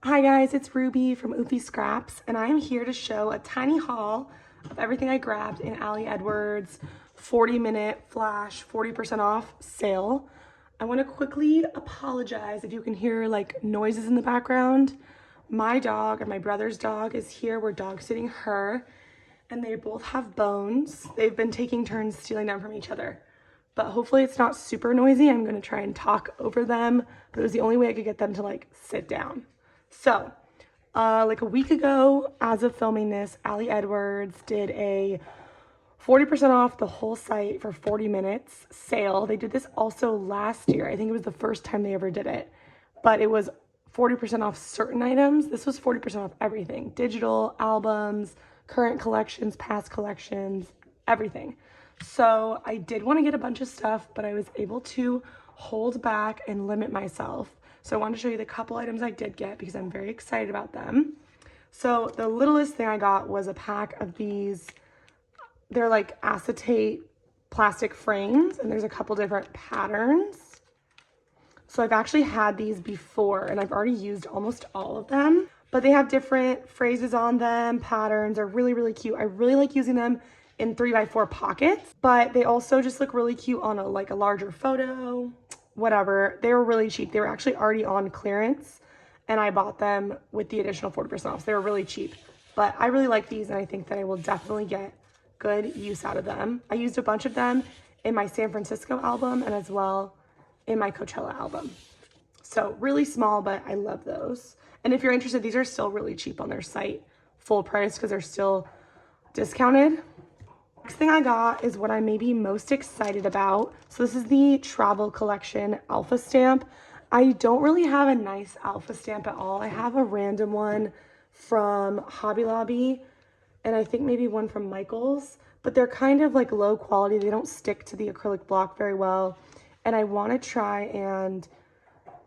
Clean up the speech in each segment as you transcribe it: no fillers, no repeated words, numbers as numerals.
Hi guys, it's Ruby from Oofy Scraps, and I am here to show a tiny haul of everything I grabbed in Ali Edwards' 40-minute flash 40% off sale. I want to quickly apologize if you can hear like noises in the background. My dog and my brother's dog is here. We're dog sitting her, and they both have bones. They've been taking turns stealing them from each other. But hopefully it's not super noisy. I'm gonna try and talk over them, but it was the only way I could get them to like sit down. So, like a week ago, as of filming this, Ali Edwards did a 40% off the whole site for 40 minutes sale. They did this also last year. I think it was the first time they ever did it, but it was 40% off certain items. This was 40% off everything: digital, albums, current collections, past collections, everything. So I did want to get a bunch of stuff, but I was able to hold back and limit myself. So I wanted to show you the couple items I did get because I'm very excited about them. So the littlest thing I got was a pack of these. They're like acetate plastic frames, and there's a couple different patterns. So I've actually had these before, and I've already used almost all of them, but they have different phrases on them, patterns. They're really, really cute. I really like using them in 3x4 pockets, but they also just look really cute on a larger photo, whatever. They were really cheap. They were actually already on clearance, and I bought them with the additional 40% off. So they were really cheap, but I really like these, and I think that I will definitely get good use out of them. I used a bunch of them in my San Francisco album and as well in my Coachella album. So really small, but I love those. And if you're interested, these are still really cheap on their site, full price, because they're still discounted. Next thing I got is what I'm maybe most excited about. So this is the travel collection alpha stamp. I don't really have a nice alpha stamp at all. I have a random one from Hobby Lobby, and I think maybe one from Michael's, but they're kind of like low quality. They don't stick to the acrylic block very well. And I want to try and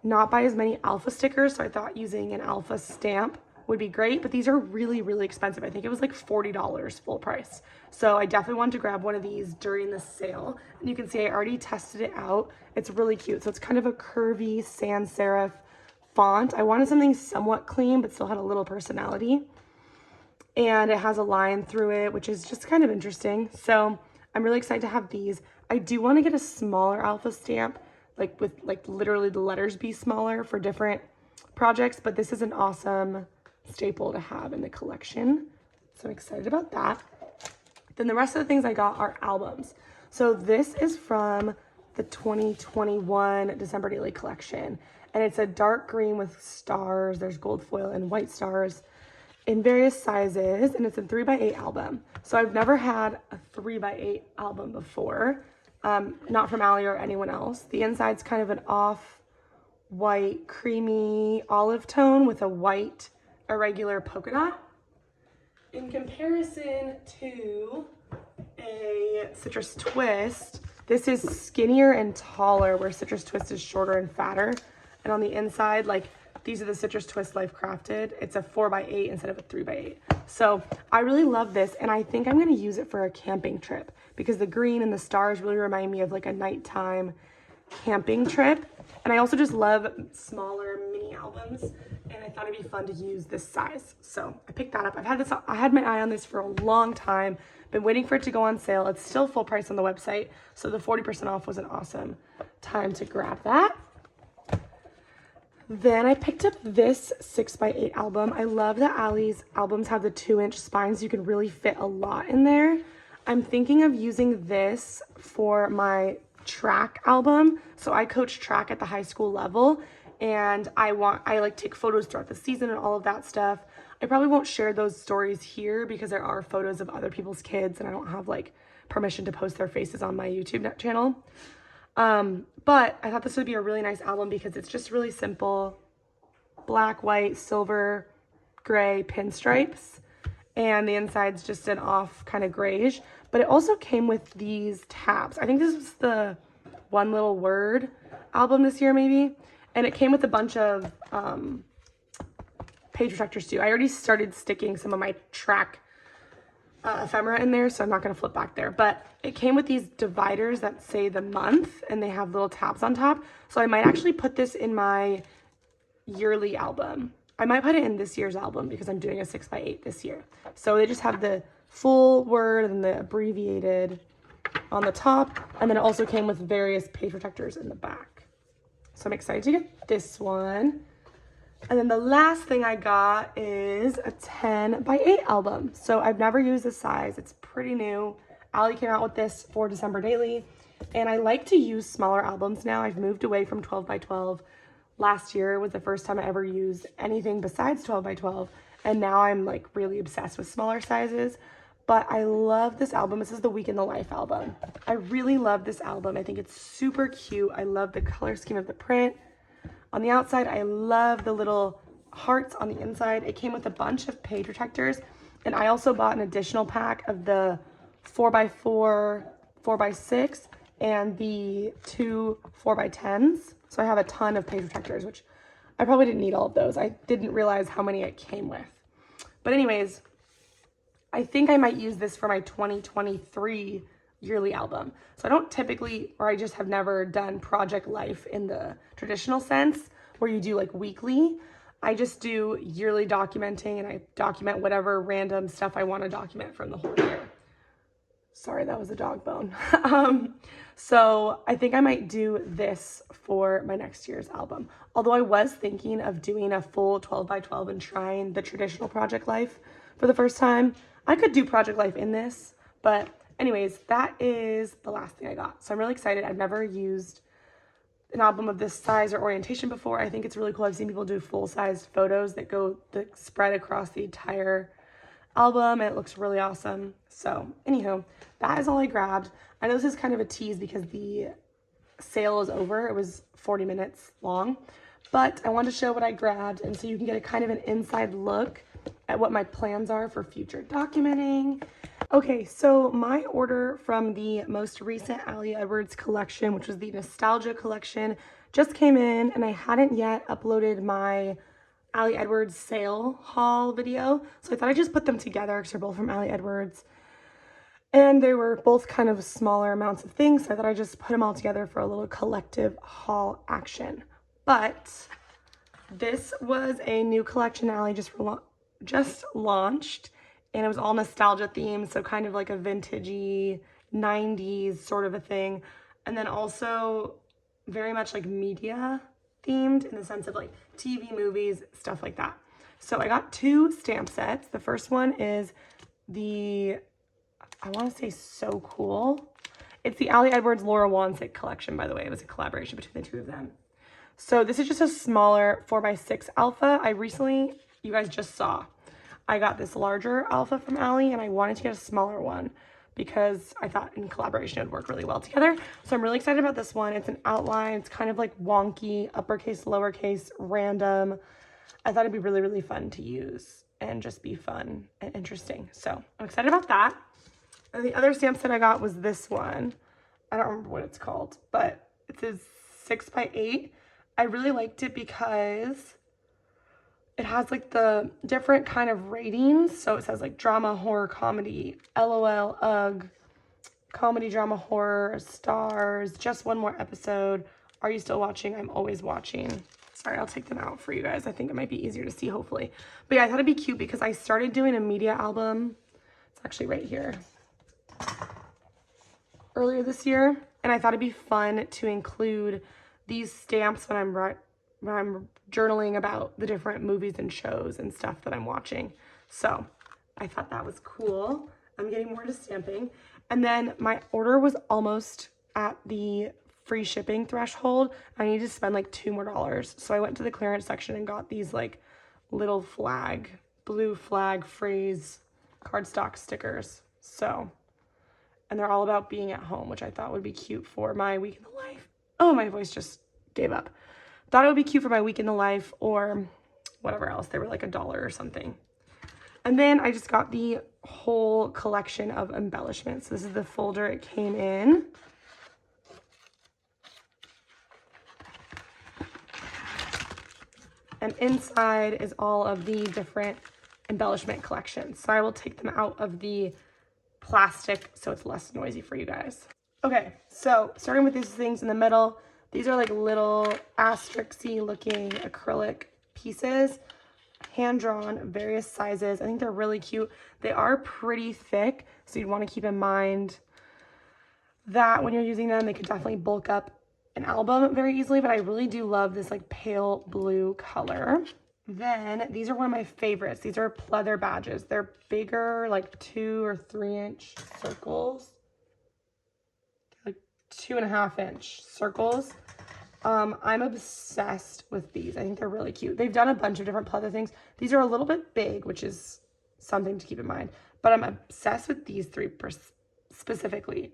not buy as many alpha stickers. So I thought using an alpha stamp would be great, but these are really, really expensive. I think it was like $40 full price. So I definitely wanted to grab one of these during the sale. And you can see I already tested it out. It's really cute. So it's kind of a curvy sans serif font. I wanted something somewhat clean, but still had a little personality. And it has a line through it, which is just kind of interesting. So I'm really excited to have these. I do want to get a smaller alpha stamp, like with like literally the letters be smaller for different projects, but this is an awesome staple to have in the collection. So I'm excited about that. Then the rest of the things I got are albums. So this is from the 2021 December Daily collection, and it's a dark green with stars. There's gold foil and white stars in various sizes, and it's a 3x8 album. So I've never had a 3x8 album before, not from Ali or anyone else. The inside's kind of an off-white, creamy olive tone with a white irregular polka dot. In comparison to a Citrus Twist, this is skinnier and taller, where Citrus Twist is shorter and fatter. And on the inside, like, these are the Citrus Twist Life Crafted. It's a 4x8 instead of a 3x8. So I really love this, and I think I'm gonna use it for a camping trip because the green and the stars really remind me of like a nighttime camping trip. And I also just love smaller mini albums, and I thought it'd be fun to use this size. So I picked that up. I had my eye on this for a long time, been waiting for it to go on sale. It's still full price on the website, so the 40% off was an awesome time to grab that. Then I picked up this 6x8 album. I love that Ali's albums have the 2-inch spines. You can really fit a lot in there. I'm thinking of using this for my track album. So I coach track at the high school level, and I like take photos throughout the season and all of that stuff. I probably won't share those stories here because there are photos of other people's kids, and I don't have like permission to post their faces on my YouTube channel. But I thought this would be a really nice album because it's just really simple: black, white, silver, gray pinstripes, and the inside's just an off kind of grayish. But it also came with these tabs. I think this was the One Little Word album this year, maybe. And it came with a bunch of page protectors too. I already started sticking some of my track ephemera in there, so I'm not going to flip back there. But it came with these dividers that say the month, and they have little tabs on top. So I might actually put this in my yearly album. I might put it in this year's album because I'm doing a 6x8 this year. So they just have the full word and the abbreviated on the top, and then it also came with various page protectors in the back. So I'm excited to get this one. And then the last thing I got is a 10x8 album. So I've never used this size. It's pretty new. Allie came out with this for December Daily, and I like to use smaller albums now. I've moved away from 12x12. Last year was the first time I ever used anything besides 12x12, and now I'm like really obsessed with smaller sizes. But I love this album. This is the Week in the Life album. I really love this album. I think it's super cute. I love the color scheme of the print. On the outside, I love the little hearts on the inside. It came with a bunch of page protectors, and I also bought an additional pack of the 4x4, 4x6, and the 2 4x10s. So I have a ton of page protectors, which I probably didn't need all of those. I didn't realize how many it came with. But anyways, I think I might use this for my 2023 yearly album. So I don't typically, or I just have never done project life in the traditional sense where you do like weekly. I just do yearly documenting, and I document whatever random stuff I want to document from the whole year. Sorry, that was a dog bone. So I think I might do this for my next year's album. Although I was thinking of doing a full 12x12 and trying the traditional project life for the first time. I could do project life in this, but anyways, that is the last thing I got. So I'm really excited. I've never used an album of this size or orientation before. I think it's really cool. I've seen people do full-size photos that spread across the entire album, and it looks really awesome. So anywho, that is all I grabbed. I know this is kind of a tease because the sale is over. It was 40 minutes long, but I wanted to show what I grabbed, and so you can get a kind of an inside look at what my plans are for future documenting. Okay, so my order from the most recent Allie Edwards collection, which was the Nostalgia collection, just came in, and I hadn't yet uploaded my Allie Edwards sale haul video. So I thought I'd just put them together because they're both from Allie Edwards. And they were both kind of smaller amounts of things, so I thought I'd just put them all together for a little collective haul action. But this was a new collection Allie just launched, and it was all nostalgia themed, so kind of like a vintagey 90s sort of a thing, and then also very much like media themed in the sense of like TV, movies, stuff like that. So I got 2 stamp sets. The first one is the, I want to say So Cool. It's the Allie Edwards Laura Wonsik collection, by the way. It was a collaboration between the 2 of them. So this is just a smaller 4x6 alpha. You guys just saw, I got this larger alpha from Allie, and I wanted to get a smaller one because I thought in collaboration it would work really well together. So I'm really excited about this one. It's an outline. It's kind of like wonky, uppercase, lowercase, random. I thought it'd be really, really fun to use and just be fun and interesting. So I'm excited about that. And the other stamp set I got was this one. I don't remember what it's called, but it says 6x8. I really liked it because it has like the different kind of ratings. So it says like drama, horror, comedy, LOL, ugh, comedy, drama, horror, stars, just one more episode. Are you still watching? I'm always watching. Sorry, I'll take them out for you guys. I think it might be easier to see, hopefully. But yeah, I thought it'd be cute because I started doing a media album. It's actually right here. Earlier this year. And I thought it'd be fun to include these stamps when I'm journaling about the different movies and shows and stuff that I'm watching. So I thought that was cool. I'm getting more into stamping. And then my order was almost at the free shipping threshold. I needed to spend like $2 more. So I went to the clearance section and got these like little blue flag phrase cardstock stickers. So, and they're all about being at home, which I thought would be cute for my week in the life. Oh, my voice just gave up. Thought it would be cute for my week in the life or whatever else. They were like $1 or something. And then I just got the whole collection of embellishments. This is the folder it came in. And inside is all of the different embellishment collections. So I will take them out of the plastic so it's less noisy for you guys. Okay, so starting with these things in the middle, these are like little asterisk-y looking acrylic pieces. hand-drawn, various sizes. I think they're really cute. They are pretty thick, so you'd want to keep in mind that when you're using them, they could definitely bulk up an album very easily, but I really do love this like pale blue color. Then these are one of my favorites. These are Pleather Badges. They're bigger, like 2 or 3 inch circles, like 2.5 inch circles. I'm obsessed with these. I think they're really cute. They've done a bunch of different pleather things. These are a little bit big, which is something to keep in mind, but I'm obsessed with these 3 specifically.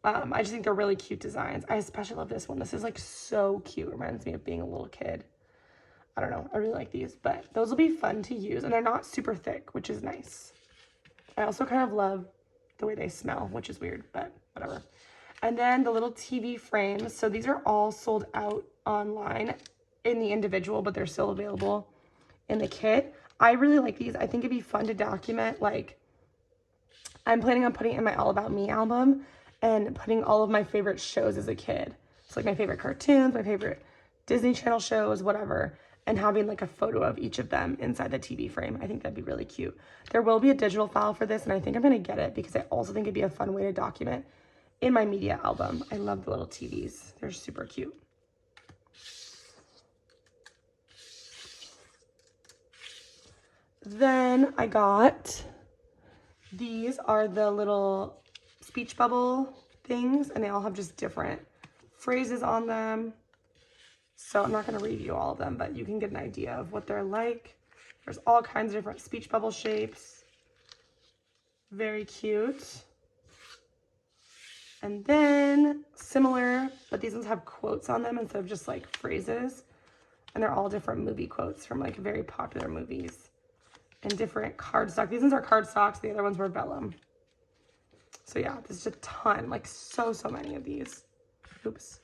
I just think they're really cute designs. I especially love this one. This is like so cute. Reminds me of being a little kid. I don't know. I really like these, but those will be fun to use, and they're not super thick, which is nice. I also kind of love the way they smell, which is weird, but whatever. And then the little TV frames. So these are all sold out online in the individual, but they're still available in the kit. I really like these. I think it'd be fun to document. Like, I'm planning on putting in my All About Me album and putting all of my favorite shows as a kid. So like my favorite cartoons, my favorite Disney Channel shows, whatever, and having like a photo of each of them inside the TV frame. I think that'd be really cute. There will be a digital file for this, and I think I'm gonna get it because I also think it'd be a fun way to document in my media album. I love the little TVs. They're super cute. Then I got, these are the little speech bubble things, and they all have just different phrases on them. So I'm not going to review all of them, but you can get an idea of what they're like. There's all kinds of different speech bubble shapes. Very cute. And then similar, but these ones have quotes on them instead of just like phrases. And they're all different movie quotes from like very popular movies and different cardstock. These ones are cardstocks. The other ones were vellum. So yeah, there's just a ton, like so many of these. Oops.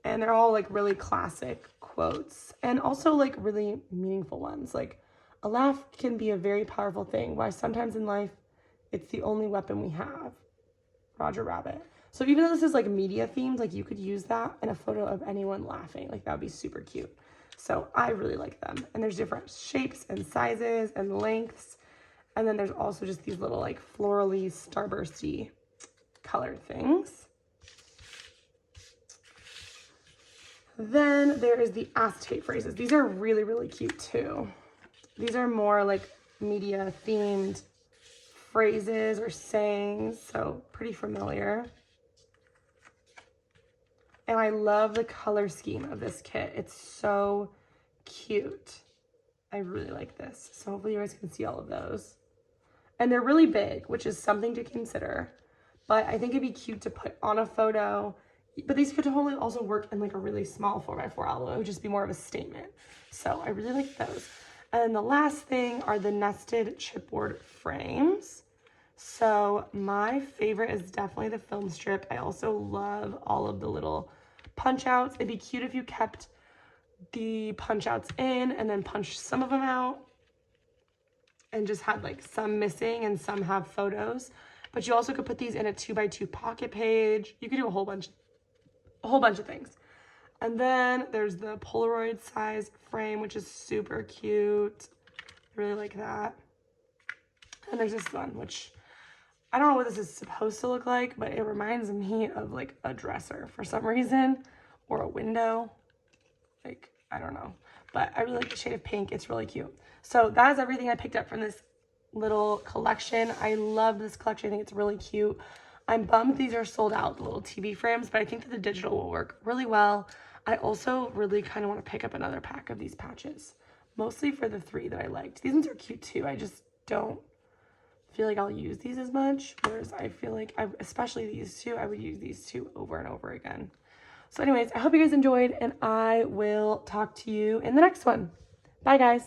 And they're all like really classic quotes and also like really meaningful ones. Like, a laugh can be a very powerful thing. Why sometimes in life, it's the only weapon we have. Roger Rabbit. So even though this is like media themed, like you could use that in a photo of anyone laughing. Like that would be super cute. So I really like them. And there's different shapes and sizes and lengths. And then there's also just these little like florally starbursty colored things. Then there is the Acetate Phrases. These are really, really cute too. These are more like media themed phrases or sayings, so pretty familiar. And I love the color scheme of this kit. It's so cute. I really like this. So hopefully you guys can see all of those. And they're really big, which is something to consider. But I think it'd be cute to put on a photo. But these could totally also work in like a really small 4x4 album. It would just be more of a statement. So I really like those. And then the last thing are the nested chipboard frames. So my favorite is definitely the film strip. I also love all of the little punch outs. It'd be cute if you kept the punch outs in and then punched some of them out and just had like some missing and some have photos. But you also could put these in a 2x2 pocket page. You could do a whole bunch of things. And then there's the Polaroid size frame, which is super cute. I really like that. And there's this one, which I don't know what this is supposed to look like, but it reminds me of like a dresser for some reason, or a window. Like, I don't know, but I really like the shade of pink. It's really cute. So that is everything I picked up from this little collection. I love this collection. I think it's really cute. I'm bummed these are sold out, the little TV frames, but I think that the digital will work really well. I also really kind of want to pick up another pack of these patches, mostly for the 3 that I liked. These ones are cute too. I just don't feel like I'll use these as much, whereas I feel like, especially these 2, I would use these 2 over and over again. So anyways, I hope you guys enjoyed, and I will talk to you in the next one. Bye, guys.